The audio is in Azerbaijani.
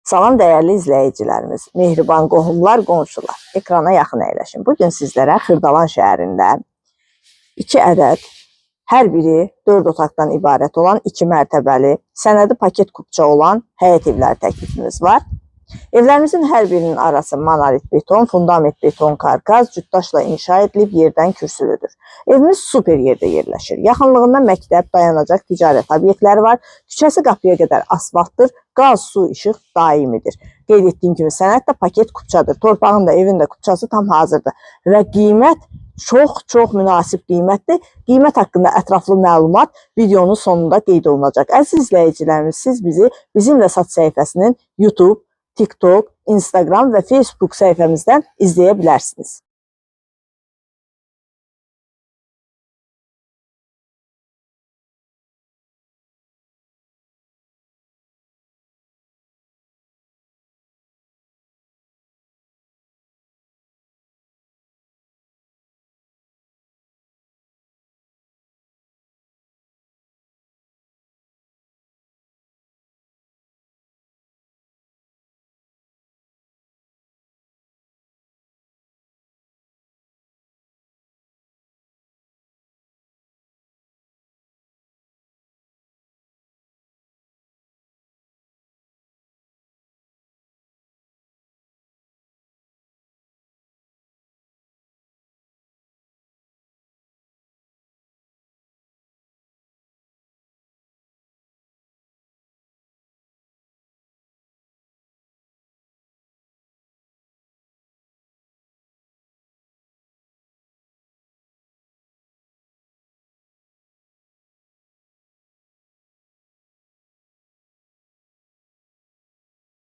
Salam dəyərli izləyicilərimiz, mehriban qohumlar, qonşular, ekrana yaxın əyləşin. Bugün sizlərə Xırdalan şəhərində 2 ədəd, hər biri 4 otaqdan ibarət olan 2 mərtəbəli, sənədi paket kupça olan həyət evləri təklifimiz var. Evlərimizin hər birinin arası monolit beton, fundament beton karkaz, cütdaşla inşa edilib yerdən kürsülüdür. Evimiz super yerdə yerləşir. Yaxınlığında məktəb, dayanacaq, ticarət obyektləri var. Küçəsi qapıya qədər asfaltdır. Qaz, su, işıq daimidir. Qeyd etdiyim kimi sənəd də paket kupçadır. Torpağın da, evin də kupçası tam hazırdır. Və qiymət çox münasib qiymətdir. Qiymət haqqında ətraflı məlumat videonun sonunda qeyd olunacaq. Əziz izləyicilərimiz, siz bizi Bizimlə Sat səhifəsinin YouTube, TikTok, Instagram və Facebook səhifəmizdən izləyə bilərsiniz.